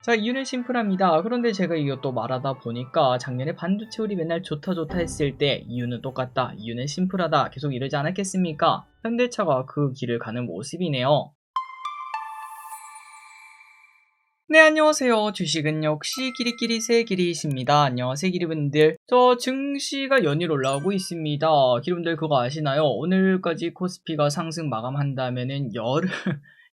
자, 이유는 심플합니다. 그런데 제가 이것도 말하다 보니까 작년에 반도체 우리 맨날 좋다 좋다 했을 때 이유는 똑같다, 이유는 심플하다 계속 이러지 않았겠습니까? 현대차가 그 길을 가는 모습이네요. 네, 안녕하세요. 주식은 역시 끼리끼리 새끼리십니다. 안녕하세요, 기리분들. 저 증시가 연일 올라오고 있습니다. 기리분들 그거 아시나요? 오늘까지 코스피가 상승 마감한다면은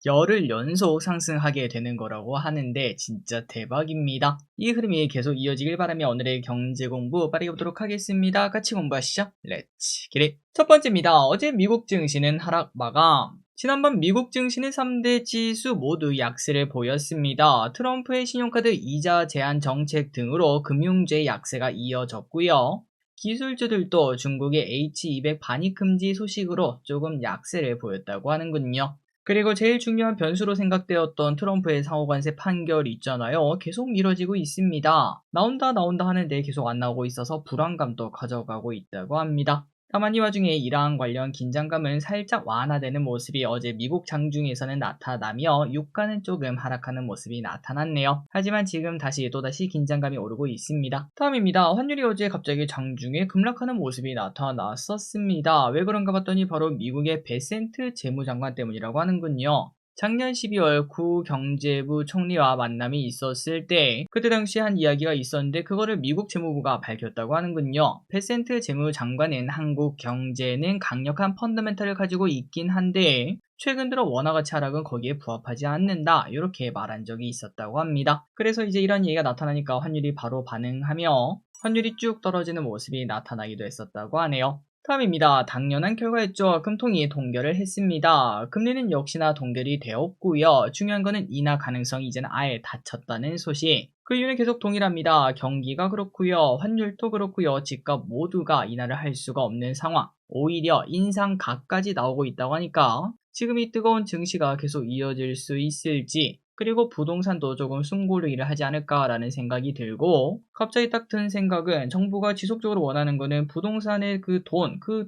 열흘 연속 상승하게 되는 거라고 하는데 진짜 대박입니다. 이 흐름이 계속 이어지길 바라며 오늘의 경제 공부 빠르게 보도록 하겠습니다. 같이 공부하시죠. 렛츠 기릿. 첫 번째입니다. 어제 미국 증시는 하락 마감. 지난번 미국 증시는 3대 지수 모두 약세를 보였습니다. 트럼프의 신용카드 이자 제한 정책 등으로 금융주의 약세가 이어졌고요. 기술주들도 중국의 H200 반입 금지 소식으로 조금 약세를 보였다고 하는군요. 그리고 제일 중요한 변수로 생각되었던 트럼프의 상호관세 판결 있잖아요. 계속 미뤄지고 있습니다. 나온다 하는데 계속 안 나오고 있어서 불안감도 가져가고 있다고 합니다. 다만 이 와중에 이러한 관련 긴장감은 살짝 완화되는 모습이 어제 미국 장중에서는 나타나며 유가는 조금 하락하는 모습이 나타났네요. 하지만 지금 또다시 긴장감이 오르고 있습니다. 다음입니다. 환율이 어제 갑자기 장중에 급락하는 모습이 나타났었습니다. 왜 그런가 봤더니 바로 미국의 베센트 재무장관 때문이라고 하는군요. 작년 12월 구 경제부 총리와 만남이 있었을 때 그때 당시 한 이야기가 있었는데 그거를 미국 재무부가 밝혔다고 하는군요. 베센트 재무장관은 한국 경제는 강력한 펀더멘털을 가지고 있긴 한데 최근 들어 원화가치 하락은 거기에 부합하지 않는다, 이렇게 말한 적이 있었다고 합니다. 그래서 이제 이런 얘기가 나타나니까 환율이 바로 반응하며 환율이 쭉 떨어지는 모습이 나타나기도 했었다고 하네요. 다음입니다. 당연한 결과였죠. 금통이 동결을 했습니다. 금리는 역시나 동결이 되었고요. 중요한 거는 인하 가능성이 이제는 아예 닫혔다는 소식. 그 이유는 계속 동일합니다. 경기가 그렇고요. 환율도 그렇고요. 집값 모두가 인하를 할 수가 없는 상황. 오히려 인상각까지 나오고 있다고 하니까 지금 이 뜨거운 증시가 계속 이어질 수 있을지, 그리고 부동산도 조금 숨고르기를 하지 않을까라는 생각이 들고, 갑자기 딱 든 생각은 정부가 지속적으로 원하는 거는 부동산의 그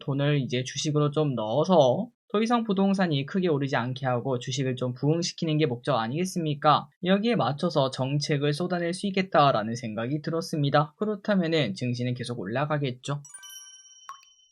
돈을 이제 주식으로 좀 넣어서 더 이상 부동산이 크게 오르지 않게 하고 주식을 좀 부흥시키는 게 목적 아니겠습니까? 여기에 맞춰서 정책을 쏟아낼 수 있겠다라는 생각이 들었습니다. 그렇다면은 증시는 계속 올라가겠죠.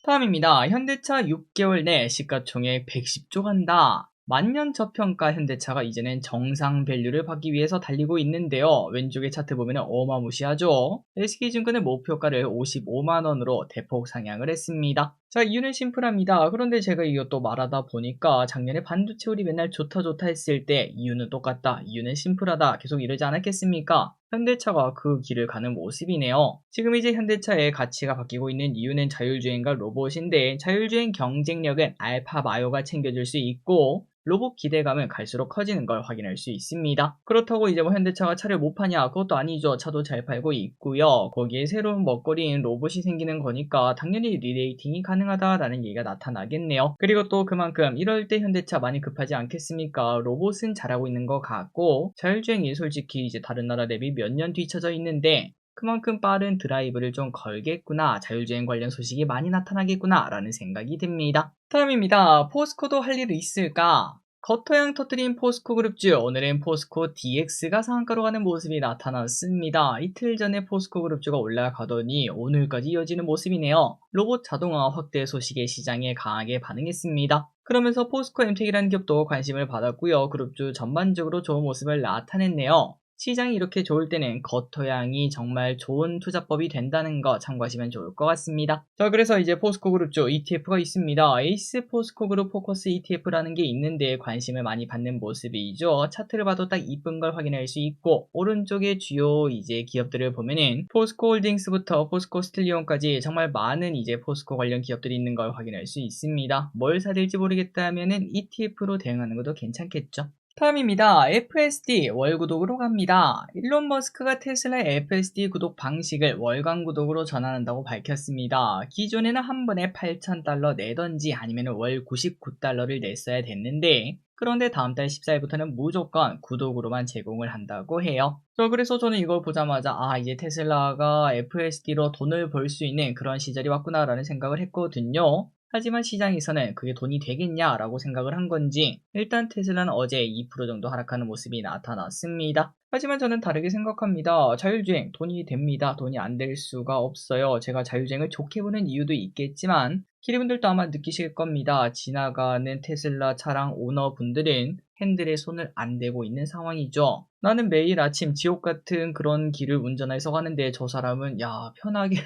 다음입니다. 현대차 6개월 내 시가총액 110조 간다. 만년 저평가 현대차가 이제는 정상 밸류를 받기 위해서 달리고 있는데요. 왼쪽의 차트 보면 어마무시하죠. SK증권의 목표가를 55만원으로 대폭 상향을 했습니다. 자, 이유는 심플합니다. 그런데 제가 이것도 말하다 보니까 작년에 반도체 우리 맨날 좋다 좋다 했을 때 이유는 똑같다, 이유는 심플하다 계속 이러지 않았겠습니까? 현대차가 그 길을 가는 모습이네요. 지금 이제 현대차의 가치가 바뀌고 있는 이유는 자율주행과 로봇인데, 자율주행 경쟁력은 알파바이오가 챙겨줄 수 있고 로봇 기대감은 갈수록 커지는 걸 확인할 수 있습니다. 그렇다고 이제 뭐 현대차가 차를 못 파냐? 그것도 아니죠. 차도 잘 팔고 있고요. 거기에 새로운 먹거리인 로봇이 생기는 거니까 당연히 리레이팅이 가능하다라는 얘기가 나타나겠네요. 그리고 또 그만큼 이럴 때 현대차 많이 급하지 않겠습니까? 로봇은 잘하고 있는 것 같고 자율주행이 솔직히 이제 다른 나라 대비 몇 년 뒤쳐져 있는데 그만큼 빠른 드라이브를 좀 걸겠구나, 자율주행 관련 소식이 많이 나타나겠구나 라는 생각이 듭니다. 다음입니다. 포스코도 할 일이 있을까? 겉토양 터뜨린 포스코 그룹주, 오늘은 포스코 DX가 상한가로 가는 모습이 나타났습니다. 이틀 전에 포스코 그룹주가 올라가더니 오늘까지 이어지는 모습이네요. 로봇 자동화 확대 소식에 시장에 강하게 반응했습니다. 그러면서 포스코 엠텍이라는 기업도 관심을 받았고요. 그룹주 전반적으로 좋은 모습을 나타냈네요. 시장이 이렇게 좋을 때는 겉토양이 정말 좋은 투자법이 된다는 거 참고하시면 좋을 것 같습니다. 자, 그래서 이제 포스코 그룹주 ETF가 있습니다. 에이스 포스코 그룹 포커스 ETF라는 게 있는데 관심을 많이 받는 모습이죠. 차트를 봐도 딱 이쁜 걸 확인할 수 있고, 오른쪽에 주요 이제 기업들을 보면은 포스코 홀딩스부터 포스코 스틸리온까지 정말 많은 이제 포스코 관련 기업들이 있는 걸 확인할 수 있습니다. 뭘 사야 될지 모르겠다 하면은 ETF로 대응하는 것도 괜찮겠죠. 다음입니다. FSD 월 구독으로 갑니다. 일론 머스크가 테슬라의 FSD 구독 방식을 월간 구독으로 전환한다고 밝혔습니다. 기존에는 한 번에 $8,000 내던지 아니면 월 $99를 냈어야 됐는데, 그런데 다음 달 14일부터는 무조건 구독으로만 제공을 한다고 해요. 그래서 저는 이걸 보자마자 이제 테슬라가 FSD로 돈을 벌 수 있는 그런 시절이 왔구나 라는 생각을 했거든요. 하지만 시장에서는 그게 돈이 되겠냐라고 생각을 한 건지 일단 테슬라는 어제 2% 정도 하락하는 모습이 나타났습니다. 하지만 저는 다르게 생각합니다. 자율주행 돈이 됩니다. 돈이 안 될 수가 없어요. 제가 자율주행을 좋게 보는 이유도 있겠지만 기리분들도 아마 느끼실 겁니다. 지나가는 테슬라 차량 오너분들은 핸들에 손을 안 대고 있는 상황이죠. 나는 매일 아침 지옥 같은 그런 길을 운전해서 가는데 저 사람은 야 편하게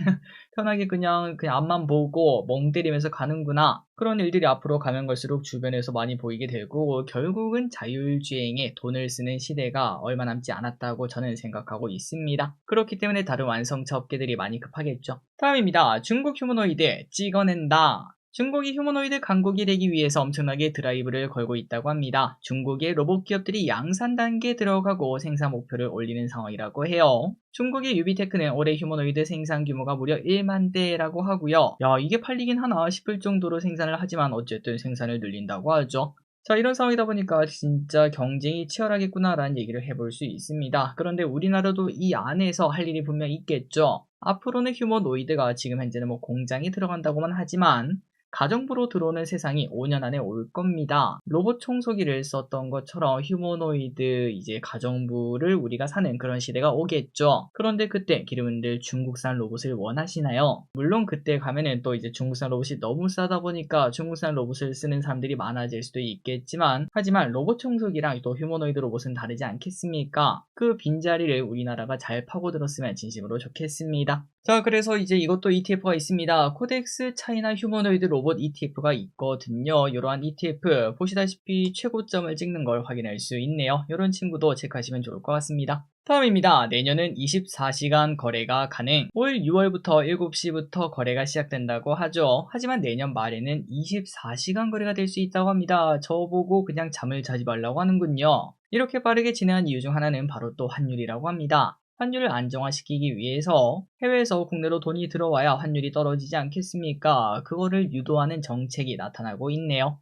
편하게 그냥 앞만 보고 멍 때리면서 가는구나. 그런 일들이 앞으로 가면 갈수록 주변에서 많이 보이게 되고 결국은 자율주행에 돈을 쓰는 시대가 얼마 남지 않았다고 저는 생각하고 있습니다. 그렇기 때문에 다른 완성차 업계들이 많이 급하겠죠. 다음입니다. 중국 휴머노이드 찍어낸다. 중국이 휴머노이드 강국이 되기 위해서 엄청나게 드라이브를 걸고 있다고 합니다. 중국의 로봇 기업들이 양산 단계에 들어가고 생산 목표를 올리는 상황이라고 해요. 중국의 유비테크는 올해 휴머노이드 생산 규모가 무려 1만 대라고 하고요. 야, 이게 팔리긴 하나 싶을 정도로 생산을 하지만 어쨌든 생산을 늘린다고 하죠. 자, 이런 상황이다 보니까 진짜 경쟁이 치열하겠구나라는 얘기를 해볼 수 있습니다. 그런데 우리나라도 이 안에서 할 일이 분명 있겠죠. 앞으로는 휴머노이드가 지금 현재는 공장이 들어간다고만 하지만 가정부로 들어오는 세상이 5년 안에 올 겁니다. 로봇 청소기를 썼던 것처럼 휴머노이드 이제 가정부를 우리가 사는 그런 시대가 오겠죠. 그런데 그때 기름분들 중국산 로봇을 원하시나요? 물론 그때 가면은 또 이제 중국산 로봇이 너무 싸다 보니까 중국산 로봇을 쓰는 사람들이 많아질 수도 있겠지만 하지만 로봇 청소기랑 또 휴머노이드 로봇은 다르지 않겠습니까? 그 빈자리를 우리나라가 잘 파고들었으면 진심으로 좋겠습니다. 자, 그래서 이제 이것도 ETF가 있습니다. 코덱스 차이나 휴머노이드 로봇 ETF가 있거든요. 이러한 ETF 보시다시피 최고점을 찍는 걸 확인할 수 있네요. 이런 친구도 체크하시면 좋을 것 같습니다. 다음입니다. 내년은 24시간 거래가 가능. 올 6월부터 7시부터 거래가 시작된다고 하죠. 하지만 내년 말에는 24시간 거래가 될 수 있다고 합니다. 저보고 그냥 잠을 자지 말라고 하는군요. 이렇게 빠르게 진행한 이유 중 하나는 바로 또 환율이라고 합니다. 환율을 안정화시키기 위해서 해외에서 국내로 돈이 들어와야 환율이 떨어지지 않겠습니까? 그거를 유도하는 정책이 나타나고 있네요.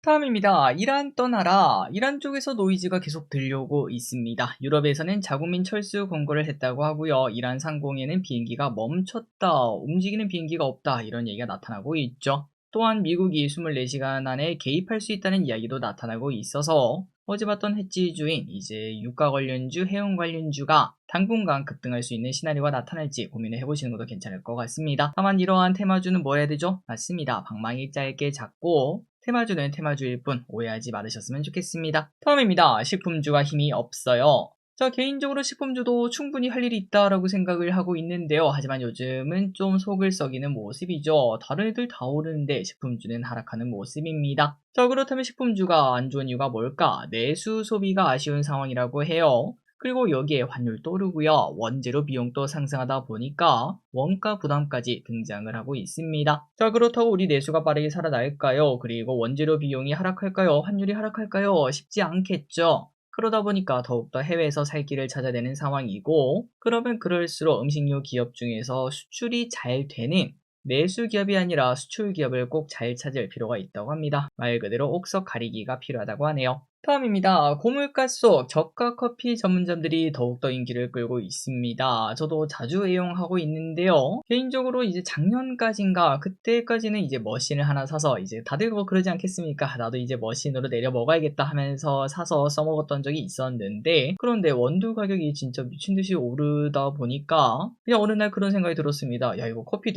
다음입니다. 이란 떠나라. 이란 쪽에서 노이즈가 계속 들려오고 있습니다. 유럽에서는 자국민 철수 권고를 했다고 하고요. 이란 상공에는 비행기가 멈췄다. 움직이는 비행기가 없다. 이런 얘기가 나타나고 있죠. 또한 미국이 24시간 안에 개입할 수 있다는 이야기도 나타나고 있어서 어제 봤던 해지주인 이제 유가 관련주, 해운 관련주가 당분간 급등할 수 있는 시나리오가 나타날지 고민을 해보시는 것도 괜찮을 것 같습니다. 다만 이러한 테마주는 뭐 해야 되죠? 맞습니다. 방망이 짧게 잡고 테마주는 테마주일 뿐 오해하지 말으셨으면 좋겠습니다. 다음입니다. 식품주가 힘이 없어요. 자, 개인적으로 식품주도 충분히 할 일이 있다라고 생각을 하고 있는데요. 하지만 요즘은 좀 속을 썩이는 모습이죠. 다른 애들 다 오르는데 식품주는 하락하는 모습입니다. 자, 그렇다면 식품주가 안 좋은 이유가 뭘까? 내수 소비가 아쉬운 상황이라고 해요. 그리고 여기에 환율도 오르고요. 원재료 비용도 상승하다 보니까 원가 부담까지 등장을 하고 있습니다. 자, 그렇다고 우리 내수가 빠르게 살아날까요? 그리고 원재료 비용이 하락할까요? 환율이 하락할까요? 쉽지 않겠죠. 그러다 보니까 더욱더 해외에서 살 길을 찾아야 되는 상황이고 그러면 그럴수록 음식료 기업 중에서 수출이 잘 되는 내수 기업이 아니라 수출 기업을 꼭 잘 찾을 필요가 있다고 합니다. 말 그대로 옥석 가리기가 필요하다고 하네요. 다음입니다. 고물가 속 저가 커피 전문점들이 더욱더 인기를 끌고 있습니다. 저도 자주 애용하고 있는데요. 개인적으로 이제 작년까지인가 그때까지는 이제 머신을 하나 사서 이제 다들 뭐 그러지 않겠습니까? 나도 이제 머신으로 내려 먹어야겠다 하면서 사서 써먹었던 적이 있었는데 그런데 원두 가격이 진짜 미친듯이 오르다 보니까 그냥 어느 날 그런 생각이 들었습니다. 야, 이거 커피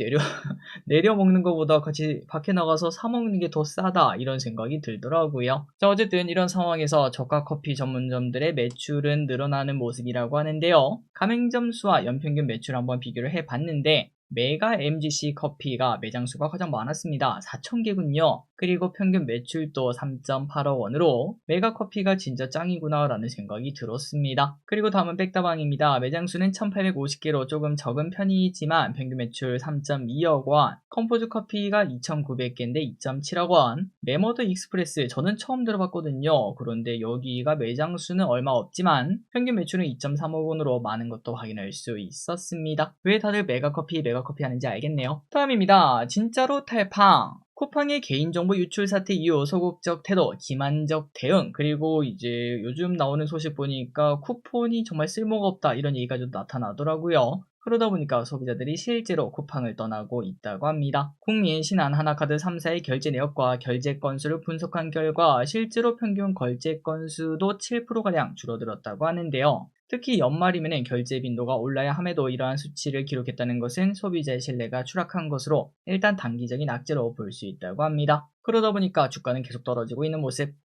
내려 먹는 것보다 같이 밖에 나가서 사 먹는 게 더 싸다 이런 생각이 들더라고요. 자, 어쨌든 이런 상황에서 저가 커피 전문점들의 매출은 늘어나는 모습이라고 하는데요. 가맹점 수와 연평균 매출 한번 비교를 해봤는데 메가 MGC 커피가 매장 수가 가장 많았습니다. 4,000개군요. 그리고 평균 매출도 3.8억 원으로 메가 커피가 진짜 짱이구나 라는 생각이 들었습니다. 그리고 다음은 백다방입니다. 매장 수는 1,850개로 조금 적은 편이지만 평균 매출 3.2억 원, 컴포즈 커피가 2,900개인데 2.7억 원, 메머드 익스프레스 저는 처음 들어봤거든요. 그런데 여기가 매장 수는 얼마 없지만 평균 매출은 2.3억 원으로 많은 것도 확인할 수 있었습니다. 왜 다들 메가커피 하는지 알겠네요. 다음입니다. 진짜로 탈팡. 쿠팡의 개인정보 유출 사태 이후 소극적 태도, 기만적 대응, 그리고 이제 요즘 나오는 소식 보니까 쿠폰이 정말 쓸모가 없다 이런 얘기가 좀 나타나더라고요. 그러다 보니까 소비자들이 실제로 쿠팡을 떠나고 있다고 합니다. 국민, 신한, 하나카드 3사의 결제 내역과 결제 건수를 분석한 결과 실제로 평균 결제 건수도 7%가량 줄어들었다고 하는데요. 특히 연말이면 결제 빈도가 올라야 함에도 이러한 수치를 기록했다는 것은 소비자의 신뢰가 추락한 것으로 일단 단기적인 악재로 볼 수 있다고 합니다. 그러다 보니까 주가는 계속 떨어지고 있는 모습.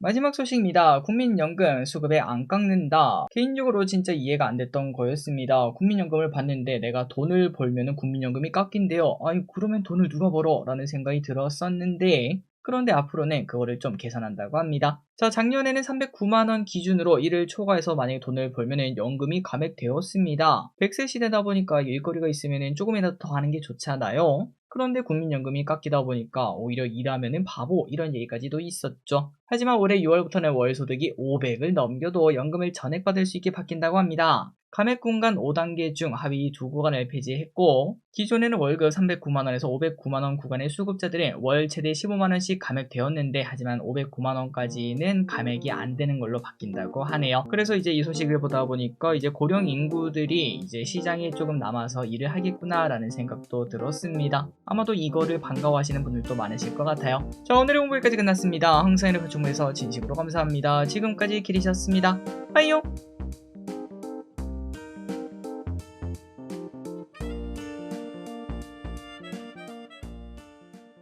마지막 소식입니다. 국민연금 수급에 안 깎는다. 개인적으로 진짜 이해가 안 됐던 거였습니다. 국민연금을 받는데 내가 돈을 벌면은 국민연금이 깎인대요. 아니 그러면 돈을 누가 벌어? 라는 생각이 들었었는데 그런데 앞으로는 그거를 좀 계산한다고 합니다. 자, 작년에는 309만원 기준으로 이를 초과해서 만약에 돈을 벌면은 연금이 감액되었습니다. 100세 시대다 보니까 일거리가 있으면은 조금이라도 더 하는 게 좋잖아요. 그런데 국민연금이 깎이다 보니까 오히려 일하면은 바보 이런 얘기까지도 있었죠. 하지만 올해 6월부터는 월소득이 500을 넘겨도 연금을 전액받을 수 있게 바뀐다고 합니다. 감액 구간 5단계 중 하위 2구간을 폐지했고 기존에는 월급 309만원에서 509만원 구간의 수급자들은 월 최대 15만원씩 감액되었는데 하지만 509만원까지는 감액이 안 되는 걸로 바뀐다고 하네요. 그래서 이제 이 소식을 보다 보니까 이제 고령 인구들이 이제 시장에 조금 남아서 일을 하겠구나 라는 생각도 들었습니다. 아마도 이거를 반가워하시는 분들도 많으실 것 같아요. 자, 오늘의 홍보 여기까지 끝났습니다. 항상 이렇게 중에서 진심으로 감사합니다. 지금까지 길이셨습니다. 빠이요.